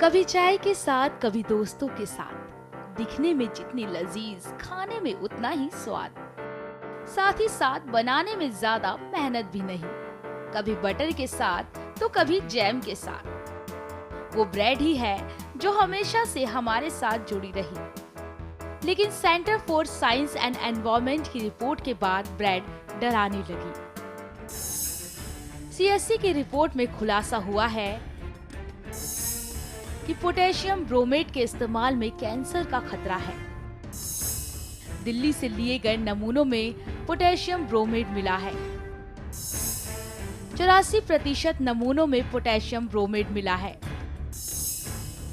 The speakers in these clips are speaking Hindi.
कभी चाय के साथ, कभी दोस्तों के साथ। दिखने में जितनी लजीज, खाने में उतना ही स्वाद। साथ ही साथ बनाने में ज्यादा मेहनत भी नहीं। कभी बटर के साथ तो कभी जैम के साथ। वो ब्रेड ही है जो हमेशा से हमारे साथ जुड़ी रही। लेकिन centre for science and environment की रिपोर्ट के बाद ब्रेड डराने लगी। सीएससी की रिपोर्ट में खुलासा हुआ है कि पोटेशियम ब्रोमेट के इस्तेमाल में कैंसर का खतरा है। दिल्ली से लिए गए नमूनों में पोटेशियम ब्रोमेट मिला है। 84% नमूनों में पोटेशियम ब्रोमेट मिला है।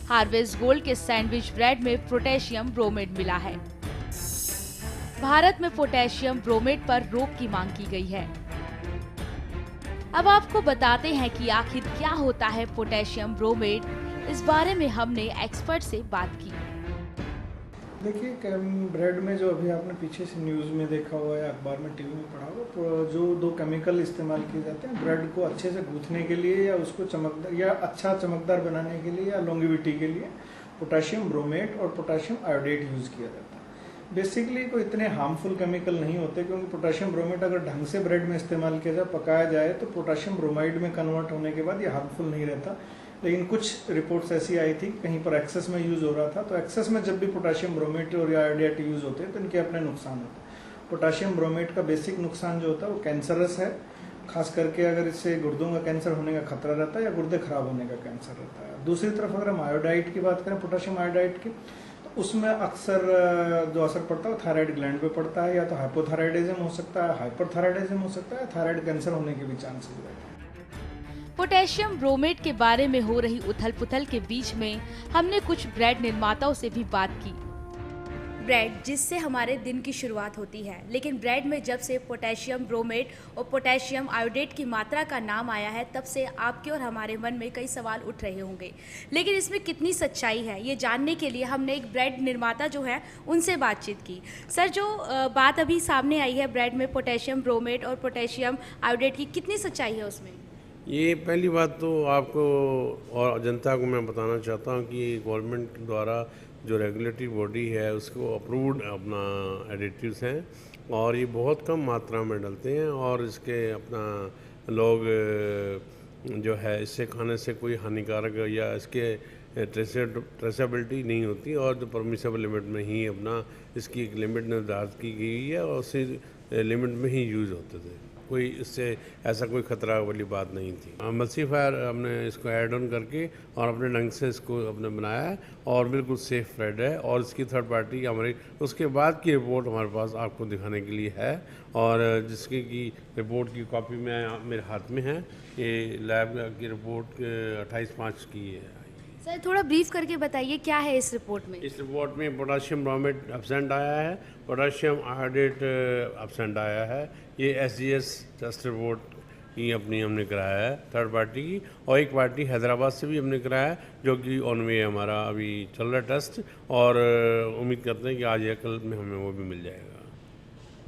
हार्वेस्ट गोल्ड के सैंडविच ब्रेड में पोटेशियम ब्रोमेट मिला है। भारत में पोटेशियम ब्रोमेट पर रोक की मांग की गई है। अब आपको बताते हैं कि आखिर क्या होता है पोटेशियम ब्रोमेट। इस बारे में हमने एक्सपर्ट से बात की। देखिए, ब्रेड में जो अभी आपने पीछे से न्यूज़ में देखा हुआ है, अखबार में, टीवी में पढ़ा हुआ, तो जो दो केमिकल इस्तेमाल किए जाते हैं ब्रेड को अच्छे से गूंथने के लिए या उसको चमकदार या अच्छा चमकदार बनाने के लिए या लॉन्गेविटी के लिए पोटेशियम ब्रोमेट और पोटेशियम आयोडेट यूज़ किया जाता है। बेसिकली कोई इतने हार्मफुल केमिकल नहीं होते, क्योंकि पोटेशियम ब्रोमेट अगर ढंग से ब्रेड में इस्तेमाल किया जाए, पकाया जाए, तो पोटेशियम ब्रोमाइड में कन्वर्ट होने के बाद ये हार्मफुल नहीं रहता। लेकिन कुछ रिपोर्ट्स ऐसी आई थी कहीं पर एक्सेस में यूज़ हो रहा था, तो एक्सेस में जब भी पोटेशियम ब्रोमेट और आयोडेट यूज़ होते हैं तो इनके अपने नुकसान होते हैं। पोटेशियम ब्रोमेट का बेसिक नुकसान जो होता है वो कैंसरस है, खास करके अगर इससे गुर्दों का कैंसर होने का खतरा रहता है या गुर्दे खराब होने का कैंसर रहता है। दूसरी तरफ अगर हम आयोडाइड की बात करें, पोटेशियम आयोडाइड की, तो उसमें अक्सर जो असर पड़ता है वो थायराइड ग्लैंड पे पड़ता है। या तो हाइपोथायराइडिज्म हो सकता है, हाइपरथायराइडिज्म हो सकता है, थायराइड कैंसर होने के भी चांसेस रहते हैं। पोटेशियम ब्रोमेट के बारे में हो रही उथल पुथल के बीच में हमने कुछ ब्रेड निर्माताओं से भी बात की। ब्रेड जिससे हमारे दिन की शुरुआत होती है, लेकिन ब्रेड में जब से पोटेशियम ब्रोमेट और पोटेशियम आयोडेट की मात्रा का नाम आया है, तब से आपके और हमारे मन में कई सवाल उठ रहे होंगे। लेकिन इसमें कितनी सच्चाई है, ये जानने के लिए हमने एक ब्रेड निर्माता जो है उनसे बातचीत की। सर, जो बात अभी सामने आई है ब्रेड में पोटेशियम ब्रोमेट और पोटेशियम आयोडेट की, कितनी सच्चाई है उसमें? ये पहली बात तो आपको और जनता को मैं बताना चाहता हूँ कि गवर्नमेंट द्वारा जो रेगुलेटरी बॉडी है उसको अप्रूव्ड अपना एडिटिव्स हैं और ये बहुत कम मात्रा में डलते हैं और इसके अपना लोग जो है इससे खाने से कोई हानिकारक या इसके ट्रेसेबिलिटी नहीं होती और जो परमिसेबल लिमिट में ही अपना इसकी एक लिमिट निर्धारित की गई है और उसी लिमिट में ही यूज़ होते थे। कोई इससे ऐसा कोई खतरा वाली बात नहीं थी। एमल्सिफायर हमने इसको ऐड ऑन करके और अपने ढंग से इसको अपने बनाया है और बिल्कुल सेफ ब्रेड है और इसकी थर्ड पार्टी हमारी उसके बाद की रिपोर्ट हमारे पास आपको दिखाने के लिए है और जिसकी की रिपोर्ट की कॉपी में मेरे हाथ में है। ये लैब की रिपोर्ट 28/5 की है। सर, थोड़ा ब्रीफ करके बताइए क्या है इस रिपोर्ट में? इस रिपोर्ट में पोटेशियम ब्रोमेट एब्सेंट आया है, पोटेशियम आयोडेट एब्सेंट आया है। ये SGS टेस्ट रिपोर्ट की अपनी हमने कराया है थर्ड पार्टी की, और एक पार्टी हैदराबाद से भी हमने कराया है जो कि ऑन वे हमारा अभी चल रहा है टेस्ट, और उम्मीद करते हैं कि आज या कल में हमें वो भी मिल जाएगा।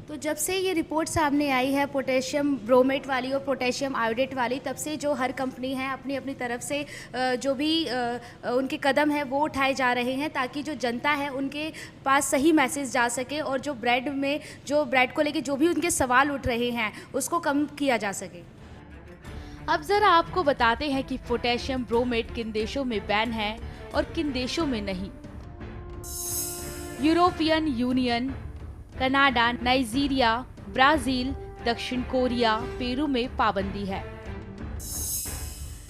तो जब से ये रिपोर्ट सामने आई है पोटेशियम ब्रोमेट वाली और पोटेशियम आयोडेट वाली, तब से जो हर कंपनी है अपनी अपनी तरफ से जो भी उनके कदम है वो उठाए जा रहे हैं ताकि जो जनता है उनके पास सही मैसेज जा सके और जो ब्रेड को लेके जो भी उनके सवाल उठ रहे हैं उसको कम किया जा सके। अब ज़रा आपको बताते हैं कि पोटेशियम ब्रोमेट किन देशों में बैन है और किन देशों में नहीं। European union, Canada, Nigeria, Brazil, दक्षिण कोरिया, पेरू में पाबंदी है।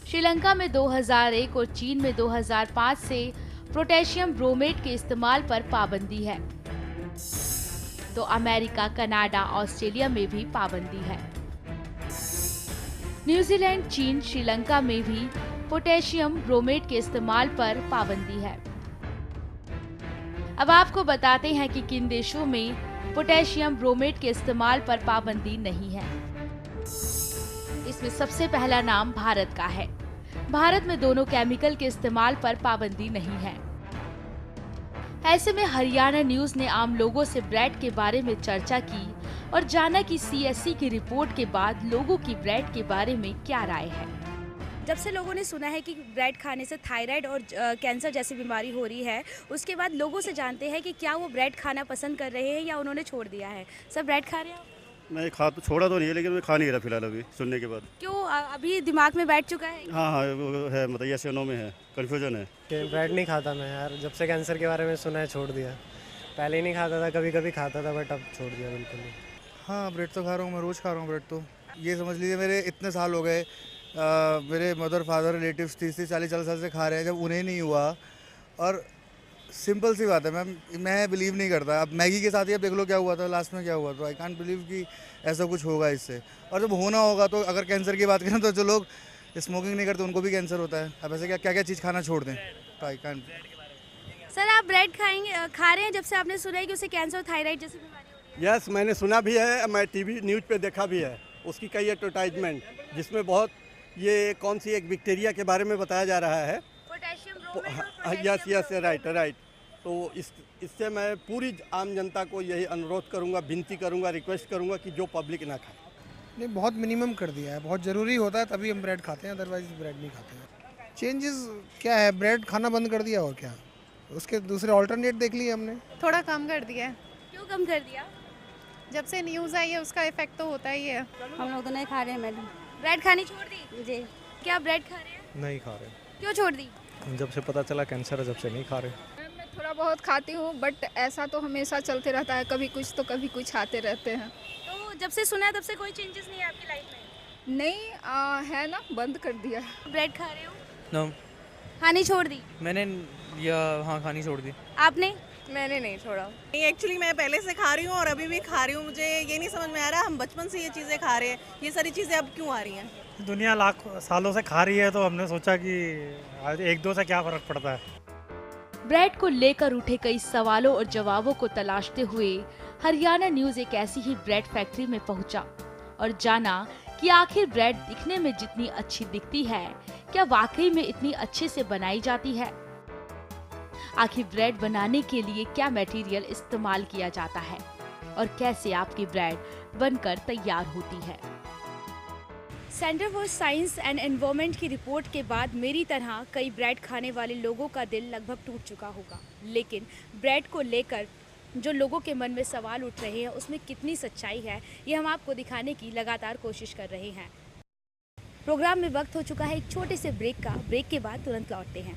श्रीलंका में 2001 और चीन में 2005 से पोटेशियम ब्रोमेट के इस्तेमाल पर पाबंदी है। तो अमेरिका, कनाडा, ऑस्ट्रेलिया में भी पाबंदी है। न्यूजीलैंड, चीन, श्रीलंका में भी पोटेशियम ब्रोमेट के इस्तेमाल पर पाबंदी है। अब आपको बताते हैं कि किन देशों में पोटेशियम ब्रोमेट के इस्तेमाल पर पाबंदी नहीं है। इसमें सबसे पहला नाम भारत का है। भारत में दोनों केमिकल के इस्तेमाल पर पाबंदी नहीं है। ऐसे में हरियाणा न्यूज ने आम लोगों से ब्रेड के बारे में चर्चा की और जाना कि CSC की रिपोर्ट के बाद लोगों की ब्रेड के बारे में क्या राय है। जब से लोगों ने सुना है कि ब्रेड खाने से थायराइड और कैंसर जैसी बीमारी हो रही है, उसके बाद लोगों से जानते हैं कि क्या वो ब्रेड खाना पसंद कर रहे हैं या उन्होंने छोड़ दिया है। सर, ब्रेड खा रहे हैं आप? मैं खा तो छोड़ा तो नहीं है, लेकिन मैं खा नहीं रहा फिलहाल अभी सुनने के बाद। क्यों अभी दिमाग में बैठ चुका है? हाँ हाँ, वो है, मतलब ये नो में है, कन्फ्यूजन है। ब्रेड नहीं खाता मैं यार, जब से कैंसर के बारे में सुना है छोड़ दिया। पहले ही नहीं खाता था, कभी कभी खाता था, बट अब छोड़ दिया बिल्कुल ही। हाँ, ब्रेड तो खा रहा हूँ मैं, रोज़ खा रहा हूँ ब्रेड। तो ये समझ लीजिए मेरे इतने साल हो गए, मेरे मदर फादर रिलेटिव्स 30-40 साल से खा रहे हैं, जब उन्हें नहीं हुआ। और सिंपल सी बात है मैम, मैं बिलीव नहीं करता। अब मैगी के साथ ही अब देख लो क्या हुआ था, लास्ट में क्या हुआ। तो आई कांट बिलीव कि ऐसा कुछ होगा इससे। और जब होना होगा तो अगर कैंसर की बात करें तो जो लोग स्मोकिंग नहीं करते उनको भी कैंसर होता है। अब ऐसे क्या क्या चीज़ खाना छोड़ दें, तो आई कांट। सर, आप ब्रेड खा रहे हैं जब से आपने सुना है कि उससे कैंसर और थायराइड जैसी बीमारी हो रही है? यस, मैंने सुना भी है, मैं टीवी न्यूज़ पे देखा भी है उसकी कई एडवर्टाइजमेंट, जिसमें बहुत ये कौन सी एक बैक्टीरिया के बारे में बताया जा रहा है। Potassium yes yes, right. तो इससे मैं पूरी आम जनता को यही अनुरोध करूंगा, विनती करूंगा, रिक्वेस्ट करूंगा कि जो पब्लिक ना खाए। नहीं, बहुत मिनिमम कर दिया है, बहुत ज़रूरी होता है तभी हम ब्रेड खाते हैं, अदरवाइज ब्रेड नहीं खाते हैं। चेंजेस क्या है, ब्रेड खाना बंद कर दिया और क्या, उसके दूसरे ऑल्टरनेट देख लिए हमने। थोड़ा कम कर दिया है। क्यों कम कर दिया? जब से न्यूज़ आई है उसका इफेक्ट तो होता ही है। हम लोग तो नहीं खा रहे हैं मैडम। ब्रेड खानी छोड़ दी? जी। क्या ब्रेड खा रहे हैं? नहीं खा रहे, क्यों छोड़ दी? जब से पता चला कैंसर है, जब से नहीं खा रहे। मैं थोड़ा बहुत खाती हूँ, बट ऐसा तो हमेशा चलते रहता है, कभी कुछ तो कभी कुछ आते रहते हैं। तो जब से सुना है तब से कोई चेंजेस नहीं है आपकी लाइफ में? नहीं है ना, बंद कर दिया। ब्रेड खा रहे हो? नो, खानी छोड़ दी? मैंने हाँ खानी छोड़ दी। आपने? मैंने नहीं छोड़ा। नहीं, एक्चुअली मैं पहले से खा रही हूँ और अभी भी खा रही हूँ। मुझे ये नहीं समझ में आ रहा, हम बचपन से ये चीज़ें खा रहे हैं, ये सारी चीज़ें अब क्यों आ रही हैं? दुनिया लाख सालों से खा रही है, तो हमने सोचा कि आज एक दो से क्या फ़र्क पड़ता है। ब्रेड को लेकर उठे कई सवालों और जवाबों को तलाशते हुए हरियाणा न्यूज एक ऐसी ही ब्रेड फैक्ट्री में पहुंचा और जाना कि आखिर ब्रेड दिखने में जितनी अच्छी दिखती है, क्या वाकई में इतनी अच्छे से बनाई जाती है? आखिर ब्रेड बनाने के लिए क्या मटेरियल इस्तेमाल किया जाता है और कैसे आपकी ब्रेड बनकर तैयार होती है? Centre for science and environment की रिपोर्ट के बाद मेरी तरह कई ब्रेड खाने वाले लोगों का दिल लगभग टूट चुका होगा, लेकिन ब्रेड को लेकर जो लोगों के मन में सवाल उठ रहे हैं उसमें कितनी सच्चाई है, ये हम आपको दिखाने की लगातार कोशिश कर रहे हैं। प्रोग्राम में वक्त हो चुका है एक छोटे से ब्रेक का। ब्रेक के बाद तुरंत लौटते हैं।